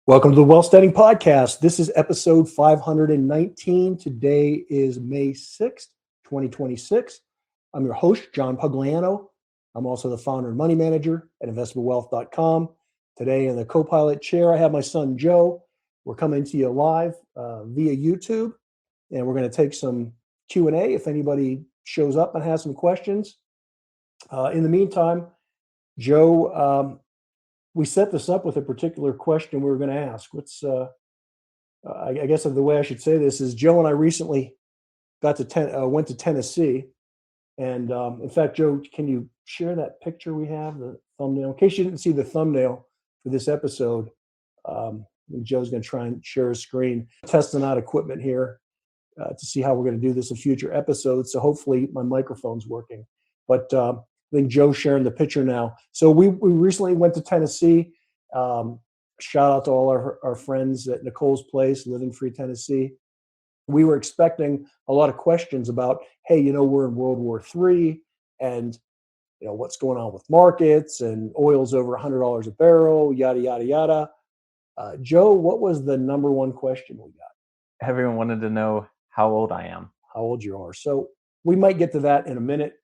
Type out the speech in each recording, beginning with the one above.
Welcome to the Wealth Standing Podcast. This is episode 519. Today is May 6th, 2026. I'm your host, John Pugliano. I'm also the founder and money manager at investmentwealth.com. Today in the co-pilot chair, I have my son, Joe. We're coming to you live via YouTube, and we're going to take some Q&A if anybody shows up and has some questions. In the meantime, Joe, we set this up with a particular question we were going to ask. I guess the way I should say this is Joe and I recently went to Tennessee. And in fact, Joe, can you share that picture we have, the thumbnail? In case you didn't see the thumbnail for this episode, Joe's going to try and share a screen, testing out equipment here to see how we're going to do this in future episodes. So hopefully my microphone's working. But I think Joe's sharing the picture now. So we recently went to Tennessee. Shout out to all our friends at Nicole's Place, Living Free Tennessee. We were expecting a lot of questions about, hey, we're in World War III, and what's going on with markets, and oil's over $100 a barrel, yada yada yada. Joe, what was the number one question we got? Everyone wanted to know how old I am. How old you are. So we might get to that in a minute.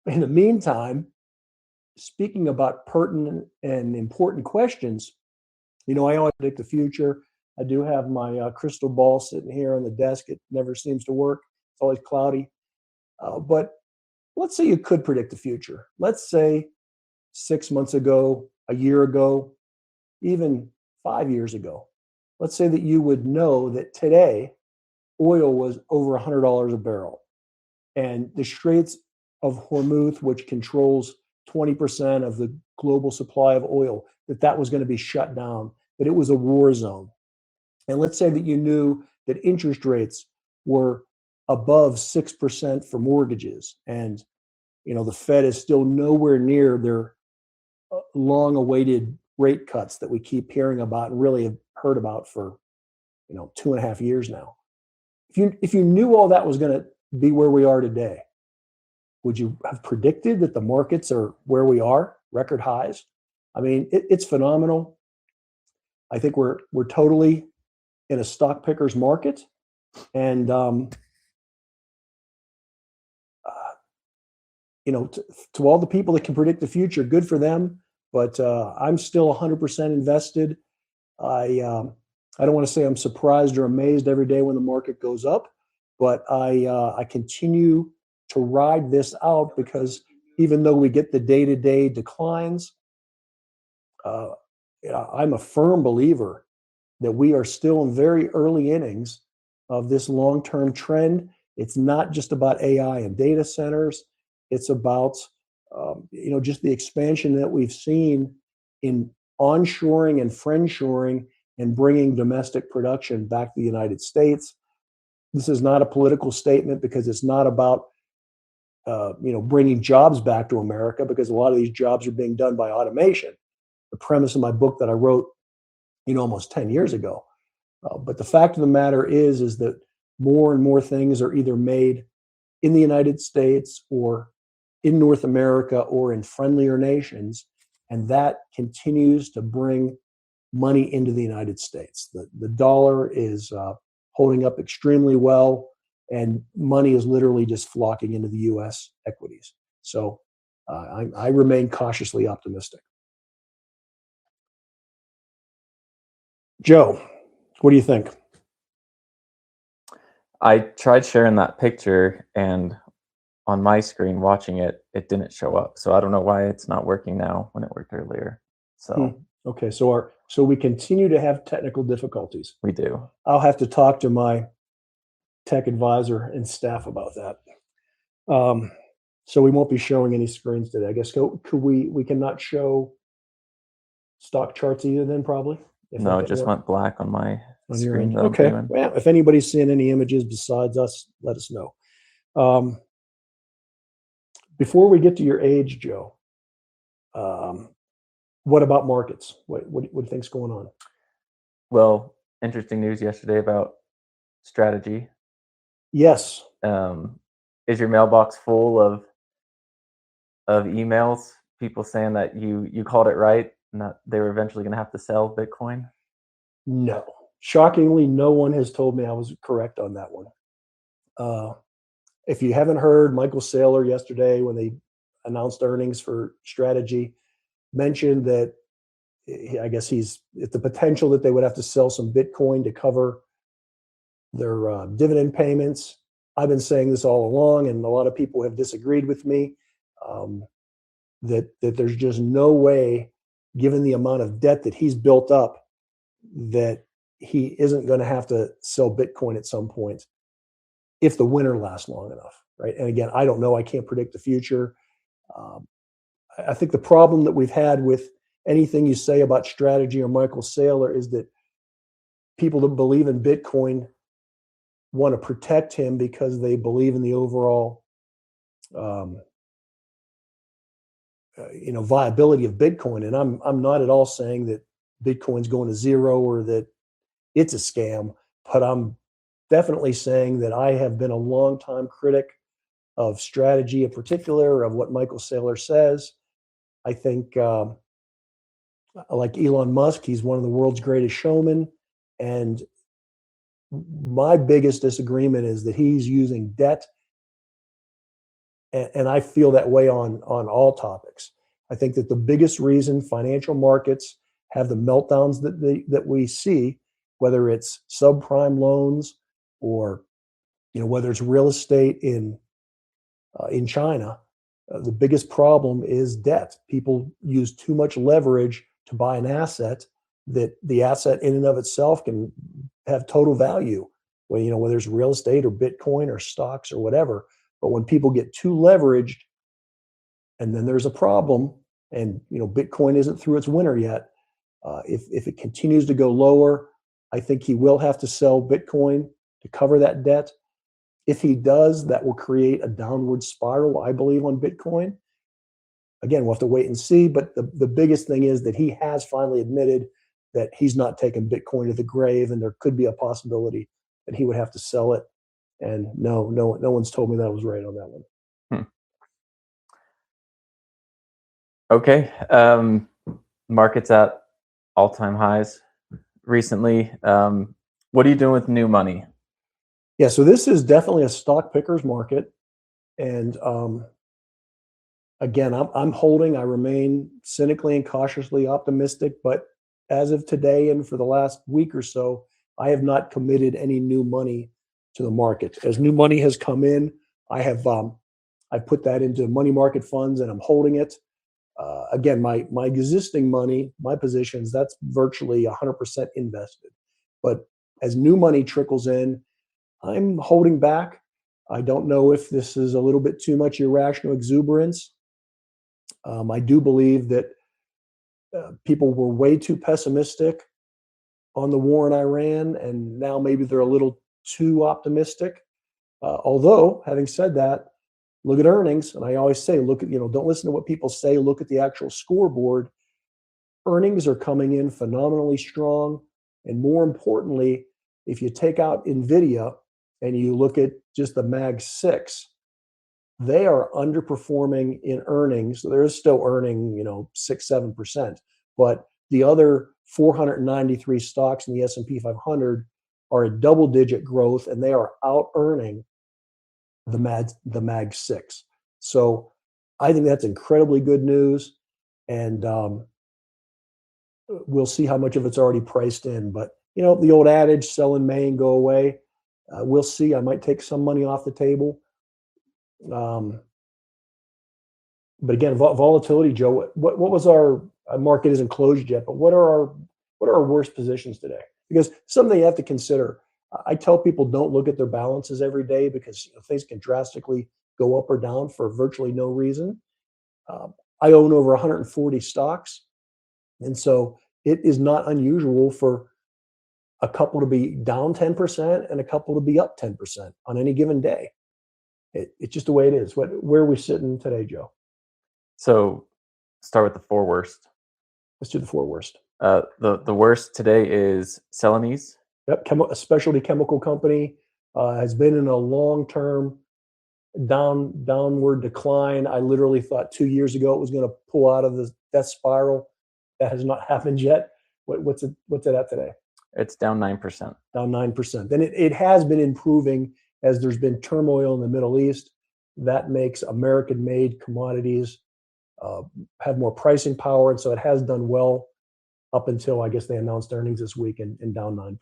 In the meantime, speaking about pertinent and important questions, I always predict the future. I do have my crystal ball sitting here on the desk. It never seems to work. It's always cloudy. But let's say you could predict the future. Let's say 6 months ago, a year ago, even 5 years ago. Let's say that you would know that today oil was over $100 a barrel, and the Straits of Hormuz, which controls 20% of the global supply of oil, that was going to be shut down, that it was a war zone. And let's say that you knew that interest rates were above 6% for mortgages, and the Fed is still nowhere near their long-awaited rate cuts that we keep hearing about and really have heard about for 2.5 years now. If you knew all that was going to be where we are today, would you have predicted that the markets are where we are, record highs? I mean, it's phenomenal. I think we're totally in a stock picker's market, and to all the people that can predict the future, good for them. But I'm still 100% invested. I don't want to say I'm surprised or amazed every day when the market goes up, but I continue to ride this out, because even though we get the day-to-day declines, I'm a firm believer that we are still in very early innings of this long-term trend. It's not just about AI and data centers. It's about just the expansion that we've seen in onshoring and friendshoring and bringing domestic production back to the United States. This is not a political statement, because it's not about bringing jobs back to America, because a lot of these jobs are being done by automation. The premise of my book that I wrote, almost 10 years ago. But the fact of the matter is that more and more things are either made in the United States or in North America or in friendlier nations, and that continues to bring money into the United States. The dollar is holding up extremely well, and money is literally just flocking into the U.S. equities. So I remain cautiously optimistic. Joe, what do you think? I tried sharing that picture, and on my screen watching it, it didn't show up. So I don't know why it's not working now when it worked earlier. So okay, so we continue to have technical difficulties. We do. I'll have to talk to my tech advisor and staff about that. So we won't be showing any screens today. I guess we cannot show stock charts either then, probably? No, it just went black on my screen. Okay. Well, if anybody's seeing any images besides us, let us know. Before we get to your age, Joe, what about markets? What do you think's going on? Well, interesting news yesterday about strategy. Yes. Is your mailbox full of emails, people saying that you called it right and that they were eventually going to have to sell Bitcoin? No. Shockingly, no one has told me I was correct on that one. Uh, if you haven't heard, Michael Saylor yesterday, when they announced earnings for Strategy, mentioned that I guess he's at the potential that they would have to sell some Bitcoin to cover their dividend payments. I've been saying this all along, and a lot of people have disagreed with me. Um, that there's just no way, given the amount of debt that he's built up, that he isn't going to have to sell Bitcoin at some point if the winter lasts long enough, right? And again, I don't know. I can't predict the future. Um, I think the problem that we've had with anything you say about Strategy or Michael Saylor is that people that believe in Bitcoin want to protect him because they believe in the overall, um, viability of Bitcoin. And I'm not at all saying that Bitcoin's going to zero or that it's a scam, but I'm definitely saying that I have been a longtime critic of Strategy in particular, of what Michael Saylor says. I think, like Elon Musk, he's one of the world's greatest showmen. And my biggest disagreement is that he's using debt. And I feel that way on all topics. I think that the biggest reason financial markets have the meltdowns that we see, whether it's subprime loans or whether it's real estate in China, the biggest problem is debt. People use too much leverage to buy an asset that the asset in and of itself can have total value. When whether it's real estate or Bitcoin or stocks or whatever. But when people get too leveraged, and then there's a problem, and Bitcoin isn't through its winter yet. If it continues to go lower, I think he will have to sell Bitcoin to cover that debt. If he does, that will create a downward spiral, I believe, on Bitcoin. Again, we'll have to wait and see. But the biggest thing is that he has finally admitted that he's not taking Bitcoin to the grave, and there could be a possibility that he would have to sell it. And no one's told me that I was right on that one. Hmm. Okay. Market's at all-time highs recently. What are you doing with new money? Yeah, so this is definitely a stock picker's market. And again, I'm holding. I remain cynically and cautiously optimistic. But as of today and for the last week or so, I have not committed any new money to the market. As new money has come in, I put that into money market funds and I'm holding it. Again, my existing money, my positions, that's virtually 100% invested. But as new money trickles in, I'm holding back. I don't know if this is a little bit too much irrational exuberance. I do believe that people were way too pessimistic on the war in Iran, and now maybe they're a little too optimistic. Although, having said that, look at earnings, and I always say, don't listen to what people say. Look at the actual scoreboard. Earnings are coming in phenomenally strong, and more importantly, if you take out Nvidia and you look at just the Mag 6, they are underperforming in earnings. So they're still earning, 6-7%, but the other 493 stocks in the S&P 500 are a double-digit growth, and they are out earning the Mag 6. So I think that's incredibly good news, and we'll see how much of it's already priced in. But the old adage, sell in May and go away. We'll see. I might take some money off the table. But again, volatility, Joe. What was our market isn't closed yet? But what are our worst positions today? Because something you have to consider. I tell people don't look at their balances every day because things can drastically go up or down for virtually no reason. I own over 140 stocks, and so it is not unusual for a couple to be down 10% and a couple to be up 10% on any given day. It's just the way it is. Where are we sitting today, Joe? So start with the four worst. Let's do the four worst. The worst today is Celanese. Yep, a specialty chemical company has been in a long-term downward decline. I literally thought 2 years ago it was going to pull out of the death spiral. That has not happened yet. What's it at today? It's down 9%. Down 9%. Then it has been improving as there's been turmoil in the Middle East. That makes American-made commodities have more pricing power, and so it has done well up until, I guess, they announced earnings this week and down 9%.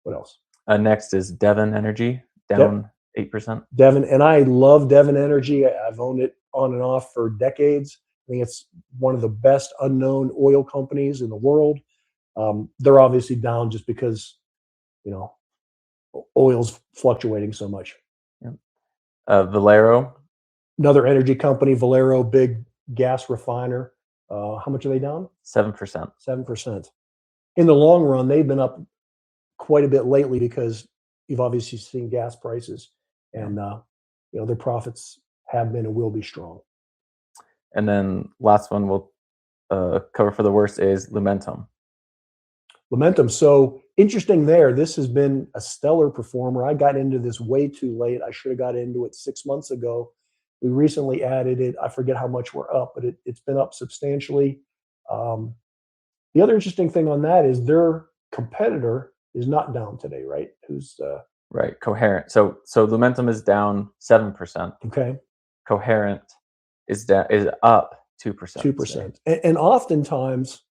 What else? Next is Devon Energy, down 8%. Devon, and I love Devon Energy. I've owned it on and off for decades. I think it's one of the best unknown oil companies in the world. They're obviously down just because, oil's fluctuating so much. Yeah. Valero. Another energy company, Valero, big gas refiner. How much are they down? 7%. 7%. In the long run, they've been up quite a bit lately because you've obviously seen gas prices, and their profits have been and will be strong. And then last one we'll cover for the worst is Lumentum. Lumentum. So interesting there. This has been a stellar performer. I got into this way too late. I should have got into it 6 months ago. We recently added it. I forget how much we're up, but it's been up substantially. The other interesting thing on that is their competitor is not down today, right? Who's right? Coherent. So Lumentum is down 7%. Okay. Coherent is up 2%. 2%. And oftentimes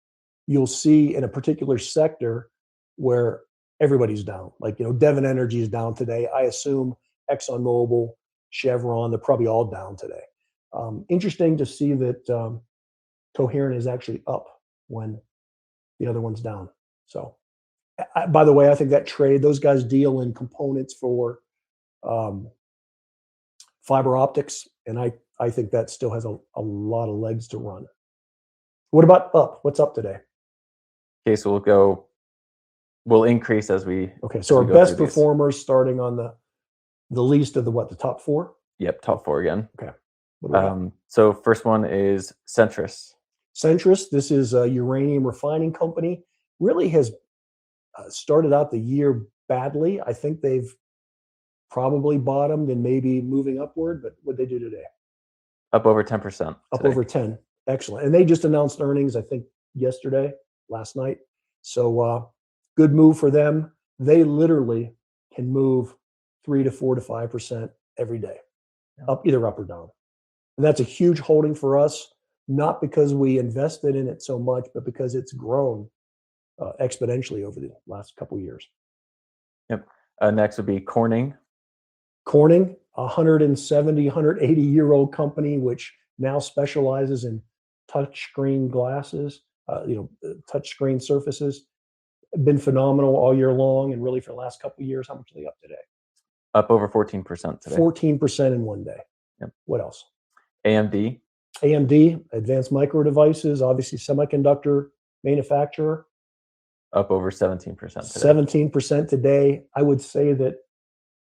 you'll see in a particular sector where everybody's down. Like, Devon Energy is down today. I assume ExxonMobil, Chevron, they're probably all down today. Interesting to see that Coherent is actually up when the other one's down. So, by the way, I think that trade, those guys deal in components for fiber optics, and I think that still has a lot of legs to run. What about up? What's up today? Okay, so we'll increase as we. Okay, so our best performers starting on the least of the top four? Yep, top four again. Okay. So first one is Centrus. Centrus, this is a uranium refining company. Really has started out the year badly. I think they've probably bottomed and maybe moving upward, but what'd they do today? Up over 10%. Up over 10. Excellent. And they just announced earnings, I think, last night. So good move for them. They literally can move 3 to 4 to 5% every day, either up or down. And that's a huge holding for us, not because we invested in it so much, but because it's grown exponentially over the last couple of years. Yep. Next would be Corning. Corning, 170, 180-year-old company, which now specializes in touchscreen glasses, touchscreen surfaces. Been phenomenal all year long, and really for the last couple of years. How much are they up today? Up over 14% today. 14% in one day. Yep. What else? AMD. AMD, Advanced Micro Devices, obviously semiconductor manufacturer. Up over 17% today. 17% today. I would say that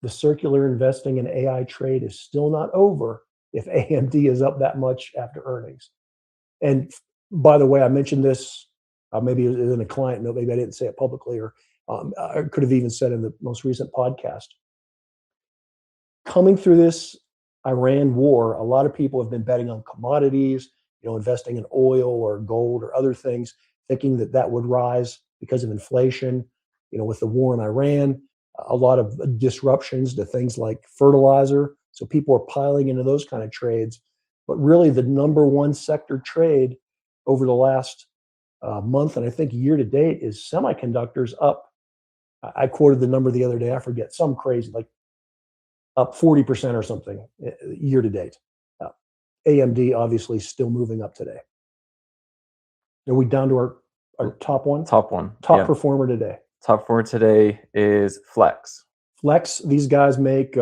the circular investing in AI trade is still not over if AMD is up that much after earnings. And by the way, I mentioned this, maybe it was in a client note, maybe I didn't say it publicly, or I could have even said in the most recent podcast. Coming through this Iran war, a lot of people have been betting on commodities, investing in oil or gold or other things, thinking that would rise because of inflation. With the war in Iran, a lot of disruptions to things like fertilizer. So people are piling into those kind of trades. But really the number one sector trade over the last month, and I think year to date, is semiconductors up. I quoted the number the other day, I forget, some crazy, like up 40% or something year to date. AMD obviously still moving up today. Are we down to our top one? Top one. Top performer today. Top four today is Flex. Flex, these guys make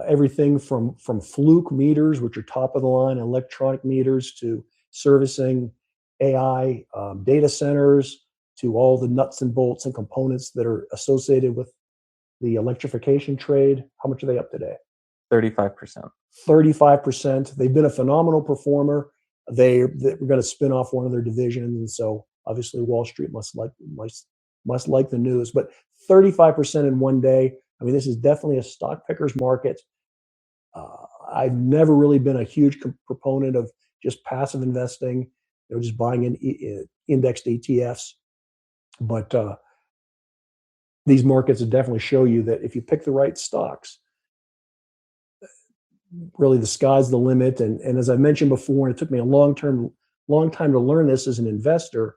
everything from Fluke meters, which are top of the line electronic meters, to servicing AI data centers, to all the nuts and bolts and components that are associated with the electrification trade. How much are they up today? 35%. 35%. They've been a phenomenal performer. They're going to spin off one of their divisions, and so obviously Wall Street must like the news. But 35% in one day. I mean, this is definitely a stock picker's market. I've never really been a huge proponent of just passive investing, just buying in indexed ETFs. But these markets would definitely show you that if you pick the right stocks, really the sky's the limit. And as I mentioned before, and it took me a long time to learn this as an investor,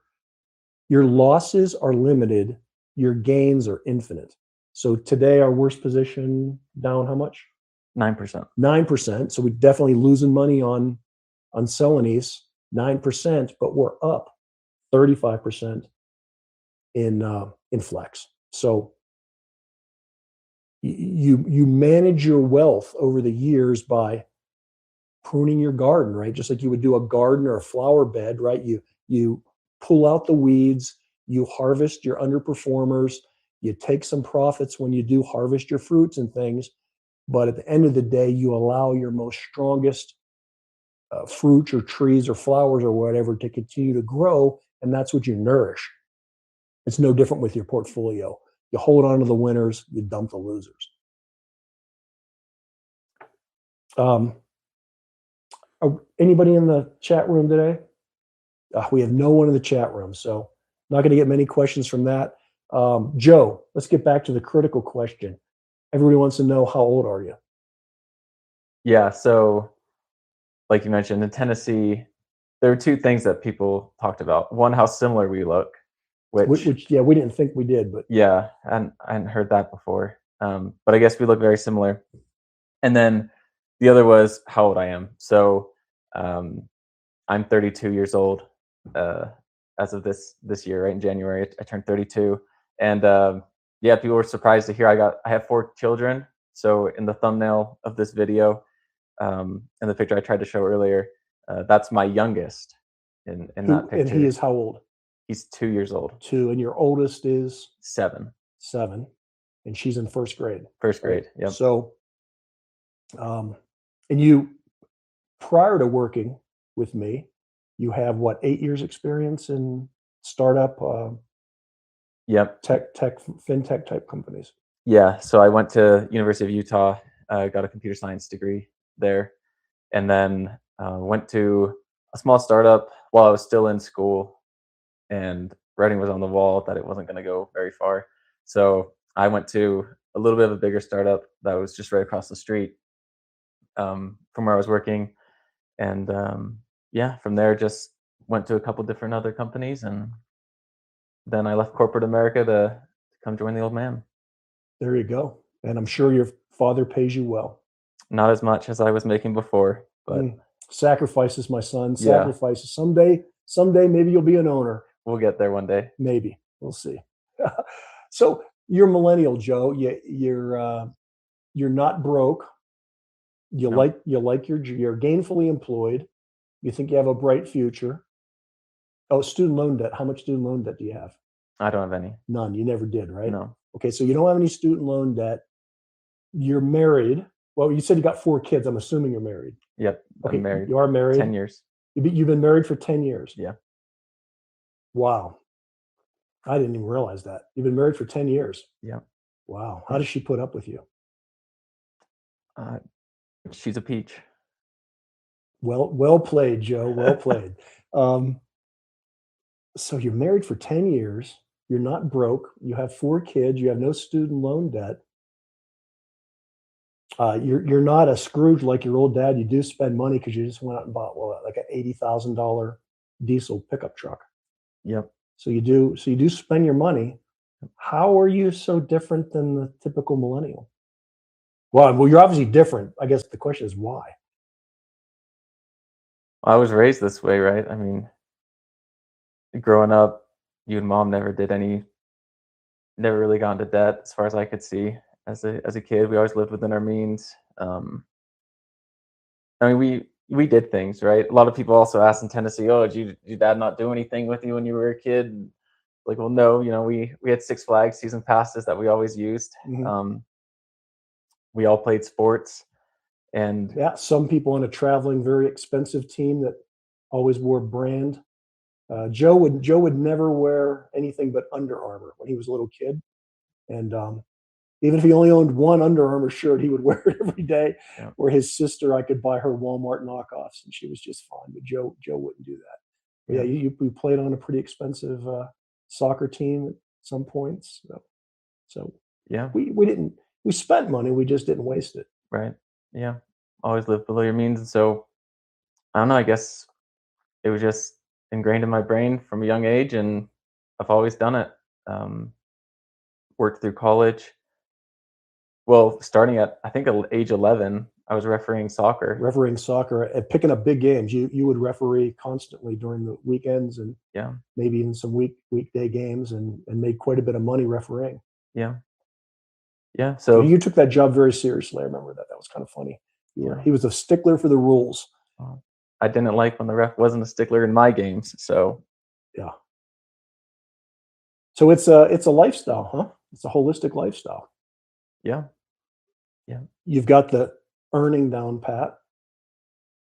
your losses are limited, your gains are infinite. So today, our worst position down how much? 9%. 9%. So we're definitely losing money on Celanese, 9%, but we're up 35% in Flex. So you manage your wealth over the years by pruning your garden, right? Just like you would do a garden or a flower bed, right? You pull out the weeds, you harvest your underperformers, you take some profits when you do harvest your fruits and things, but at the end of the day, you allow your most strongest fruits or trees or flowers or whatever to continue to grow, and that's what you nourish. It's no different with your portfolio. You hold on to the winners, you dump the losers. Anybody in the chat room today? We have no one in the chat room, so not going to get many questions from that. Joe, let's get back to the critical question. Everybody wants to know, how old are you? Yeah, so like you mentioned, in Tennessee, there are two things that people talked about. One, how similar we look, which yeah, we didn't think we did, but yeah, I hadn't heard that before. But I guess we look very similar. And then the other was how old I am. So I'm 32 years old as of this year, right in January. I turned 32, and yeah, people were surprised to hear I have 4 children. So in the thumbnail of this video, in the picture I tried to show earlier, that's my youngest in that picture. And he is how old? He's 2 years old. 2, and your oldest is 7. 7, and she's in first grade. First grade, yep. So, and you, prior to working with me, you have what, 8 years experience in startup, Yep. fintech type companies. Yeah. So I went to University of Utah, got a computer science degree there, and then went to a small startup while I was still in school, and writing was on the wall that it wasn't going to go very far. So I went to a little bit of a bigger startup that was just right across the street from where I was working, and yeah, from there just went to a couple different other companies, and then I left corporate America to come join the old man. There you go. And I'm sure your father pays you well. Not as much as I was making before, but sacrifices, my son. Yeah. Sacrifices. Someday, maybe you'll be an owner. We'll get there one day. Maybe. We'll see. So you're millennial, Joe. You're not broke. You No. you're gainfully employed. You think you have a bright future. Oh, student loan debt. How much student loan debt do you have? I don't have any. None. You never did, right? No. Okay, so you don't have any student loan debt. You're married. Well, you said you got 4 kids. I'm assuming you're married. Yep. Okay, I'm married. You are married. 10 years. You've been married for 10 years. Yeah. Wow. I didn't even realize that. You've been married for 10 years. Yeah. Wow. How does she put up with you? She's a peach. Well played, Joe. Well played. So you're married for 10 years. You're not broke. You have 4 kids. You have no student loan debt. You're not a Scrooge like your old dad. You do spend money because you just went out and bought like an $80,000 diesel pickup truck. Yep. So you do spend your money. How are you so different than the typical millennial? Well, you're obviously different. I guess the question is why. I was raised this way, right? I mean, growing up, you and mom never really got into debt as far as I could see. As a kid, we always lived within our means. I mean, we did things, right? A lot of people also ask in Tennessee, "Oh, did your dad not do anything with you when you were a kid?" And like, well, no. We had Six Flags season passes that we always used. Mm-hmm. We all played sports, and yeah, some people on a traveling, very expensive team that always wore brand. Joe would never wear anything but Under Armour when he was a little kid, and even if he only owned one Under Armour shirt, he would wear it every day. Yeah. Where his sister, I could buy her Walmart knockoffs, and she was just fine. But Joe wouldn't do that. But yeah, you played on a pretty expensive soccer team at some points. So Yeah. we spent money, we just didn't waste it. Right. Yeah. Always live below your means. And so I don't know, I guess it was just ingrained in my brain from a young age, and I've always done it. Um, Worked through college. Well, starting at I think age 11, I was refereeing soccer. Refereeing soccer and picking up big games. You would referee constantly during the weekends and Yeah. maybe even some weekday games and made quite a bit of money refereeing. Yeah. Yeah. So So you took that job very seriously. I remember that. That was kind of funny. yeah. He was a stickler for the rules. I didn't like when the ref wasn't a stickler in my games. So Yeah. So it's a lifestyle, huh? It's a holistic lifestyle. yeah. Yeah. You've got the earning down pat.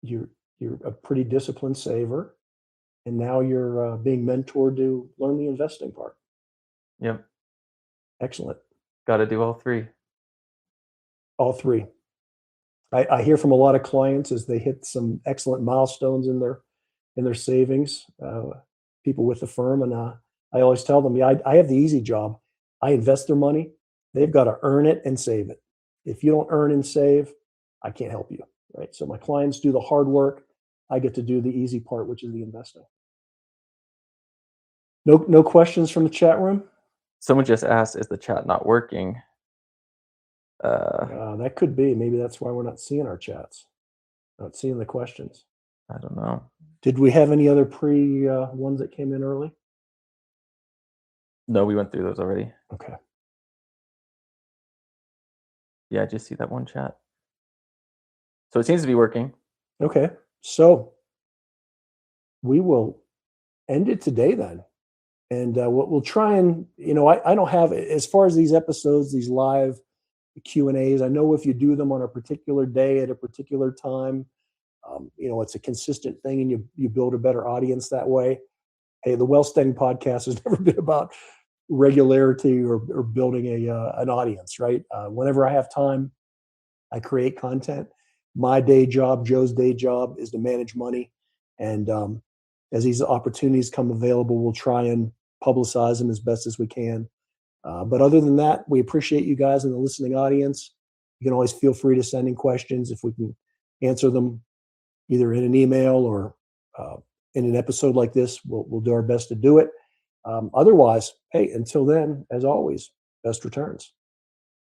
You're you're a pretty disciplined saver, and now you're being mentored to learn the investing part. Yep. Excellent. Got to do all three. All three. I hear from a lot of clients as they hit some excellent milestones in their savings. People with the firm, and I always tell them, yeah, I have the easy job. I invest their money. They've got to earn it and save it. If you don't earn and save, I can't help you. Right. So my clients do the hard work. I get to do the easy part, which is the investing. No questions from the chat room. Someone just asked, "Is the chat not working?" That could be. Maybe that's why we're not seeing our chats, not seeing the questions. I don't know. Did we have any other pre ones that came in early? No, we went through those already. Okay. Yeah, I just see that one chat. So it seems to be working. Okay. So we will end it today then. And we'll try and, I don't have, as far as these episodes, these live Q&As, I know if you do them on a particular day at a particular time, it's a consistent thing and you build a better audience that way. Hey, the Wellstein podcast has never been about regularity or building an audience, right? Whenever I have time, I create content. My day job, Joe's day job, is to manage money. And as these opportunities come available, we'll try and publicize them as best as we can. But other than that, we appreciate you guys in the listening audience. You can always feel free to send in questions if we can answer them either in an email or in an episode like this. We'll do our best to do it. Otherwise, hey, until then, as always, best returns.